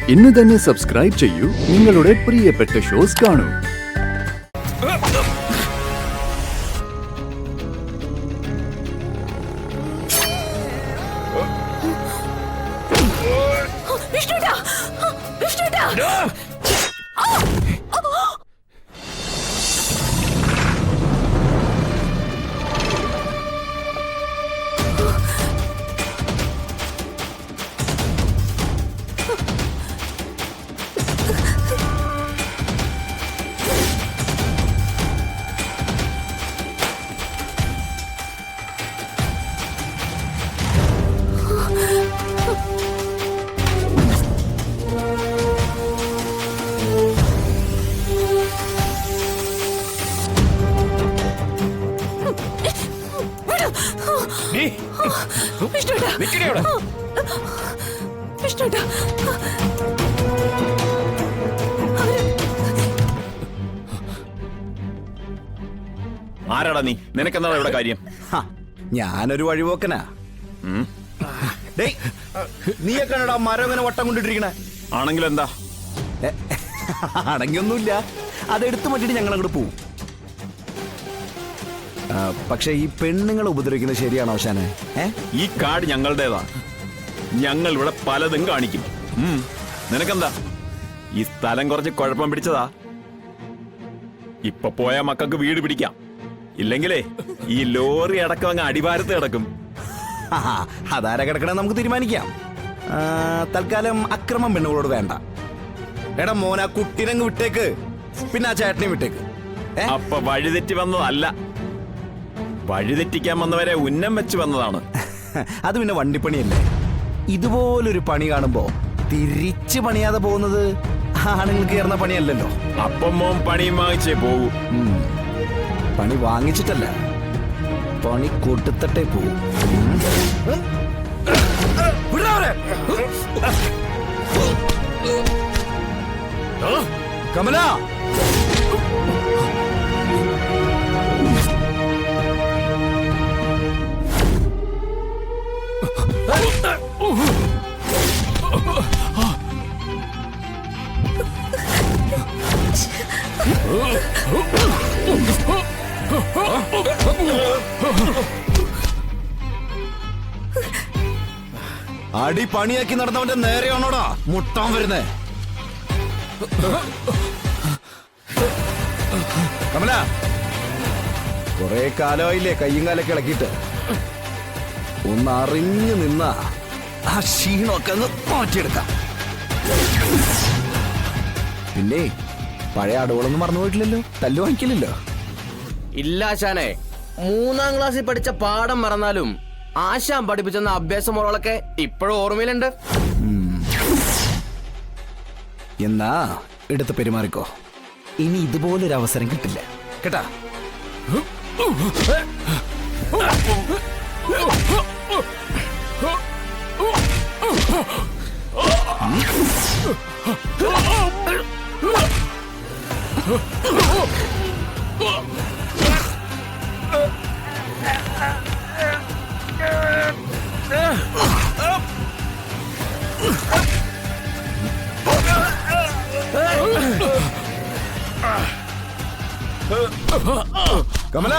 ഇന്ന് തന്നെ സബ്സ്ക്രൈബ് ചെയ്യൂ, നിങ്ങളുടെ പ്രിയപ്പെട്ട ഷോസ് കാണൂ. ആരാടാ നീ? നിനക്കെന്താ ഇവിടെ കാര്യം? ഞാനൊരു വഴിപോക്കനാ. നീയൊക്കെ മരം ഇങ്ങനെ വട്ടം കൊണ്ടിട്ടിരിക്കണേ. ആണെങ്കിലും എന്താ? അടങ്ങിയൊന്നുമില്ല, അതെടുത്തു മാറ്റിട്ട് ഞങ്ങൾ അങ്ങോട്ട് പോവും. പക്ഷെ ഈ പെണ്ണുങ്ങളെ ഉപദ്രവിക്കുന്നത് ശരിയാണോ ശാനെ? ഈ കാട് ഞങ്ങളുടേതാ. ഞങ്ങൾ ഇവിടെ പലതും കാണിക്കും. നിനക്കെന്താ? ഈ സ്ഥലം കുറച്ച് കുഴപ്പം പിടിച്ചതാ. ഇപ്പൊ പോയ മക്കൾക്ക് വീട് പിടിക്കാം, ഇല്ലെങ്കിലേ ഈ ലോറി അടക്കം അങ്ങ് അടിവാരത്ത് കിടക്കും. അതാരാ കിടക്കണേ നമുക്ക് തീരുമാനിക്കാം. തൽക്കാലം അക്രമം പെണ്ണുകളോട് വേണ്ട. എടാ മോനാ, കുട്ടീനങ്ങ് വിട്ടേക്ക്, പിന്നെ ആ ചേട്ടനെയും വിട്ടേക്ക്. അപ്പൊ വഴിതെറ്റി വന്നതല്ല, വഴിതെറ്റിക്കാൻ വന്നവരെ ഉന്നം വെച്ച് വന്നതാണ്. അത് പിന്നെ വണ്ടിപ്പണിയല്ലേ. ഇതുപോലൊരു പണി കാണുമ്പോ തിരിച്ചു പണിയാതെ പോകുന്നത് ആണുങ്ങൾക്ക് ചേർന്ന പണിയല്ലല്ലോ. അപ്പം മോൻ പണിയും വാങ്ങിച്ചേ പോകൂ. പണി വാങ്ങിച്ചിട്ടല്ല, പണി കൊടുത്തിട്ടേ പോകൂ. കമല, അടി പണിയാക്കി നടന്നവന്റെ നേരെയാണോടാ മുട്ടാൻ വരുന്നേ? കമല, കൊറേ കാലമായില്ലേ കയ്യും കാലൊക്കെ ഇളക്കിയിട്ട്. ഒന്ന് അറിഞ്ഞു നിന്ന ആ ക്ഷീണമൊക്കെ ഒന്ന് മാറ്റിയെടുക്കാം. പിന്നെ പഴയ അടവുകളൊന്നും മറന്നു പോയിട്ടില്ലല്ലോ, തല്ലു വാങ്ങിക്കില്ലല്ലോ. ഇല്ല ആശാനെ, 3ാം ക്ലാസ്സിൽ പഠിച്ച പാഠം മറന്നാലും ആശാൻ പഠിപ്പിച്ചെന്ന അഭ്യാസ മുറകളൊക്കെ ഇപ്പോഴും ഓർമ്മയിലുണ്ട്. എന്നാ എടുത്ത് പെരുമാറിക്കോ, ഇനി ഇതുപോലൊരു അവസരം കിട്ടില്ല കേട്ടാ. കമല,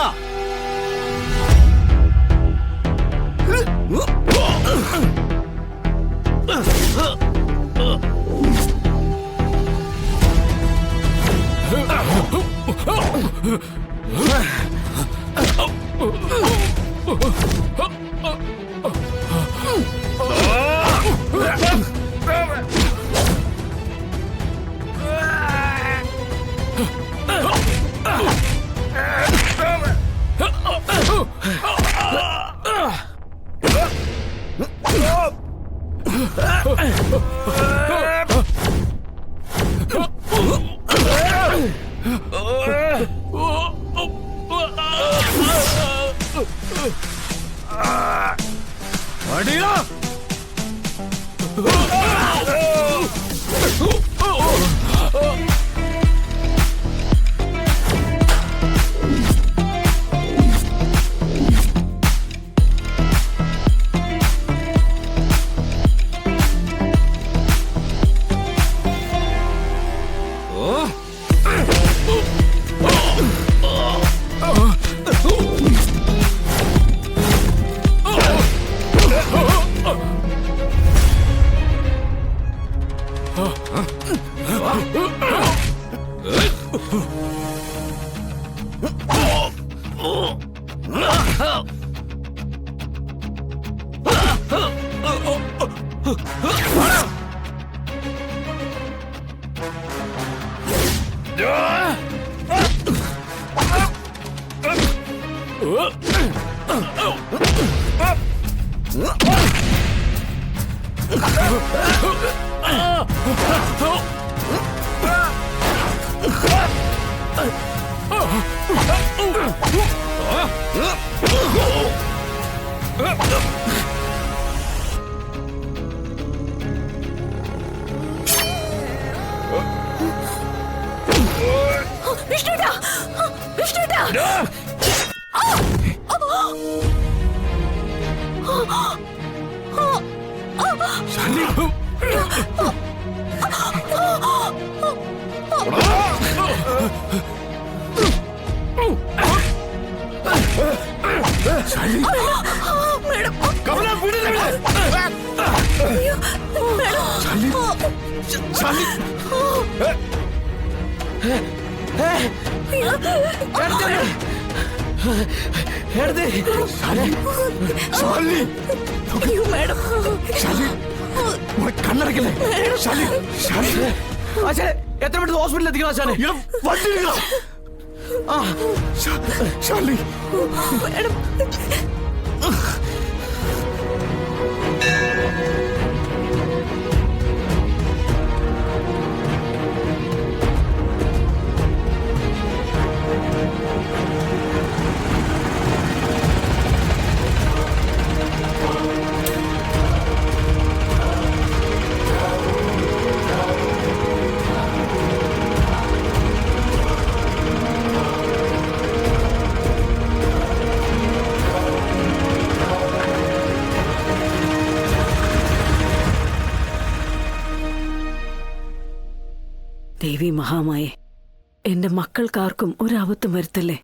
വിഷ്ണുട്ടാ, വിഷ്ണുട്ടാ. മേഡം, അയ്യോ, അയ്യോ മേഡം, കണ്ണടക്കല്ലേ? ആശാനെ എത്ര പെട്ടെന്ന് ഹോസ്പിറ്റലിൽ എത്തിക്കണം ആശാനെ. മേഡം. ദേവി മഹാമായെ, എന്റെ മക്കൾക്കാർക്കും ഒരബദ്ധം വരുത്തല്ലേ.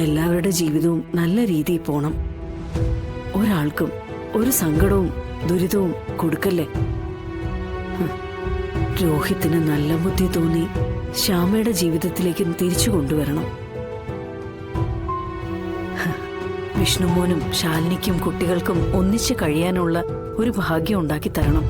എല്ലാവരുടെ ജീവിതവും നല്ല രീതിയിൽ പോണം. ഒരാൾക്കും ഒരു സങ്കടവും ദുരിതവും കൊടുക്കല്ലേ. രോഹിത്തിന് നല്ല ബുദ്ധി തോന്നി ശ്യാമയുടെ ജീവിതത്തിലേക്ക് തിരിച്ചു കൊണ്ടുവരണം. വിഷ്ണുമോനും ശാലിനിക്കും കുട്ടികൾക്കും ഒന്നിച്ച് കഴിയാനുള്ള ഒരു ഭാഗ്യം ഉണ്ടാക്കി തരണം.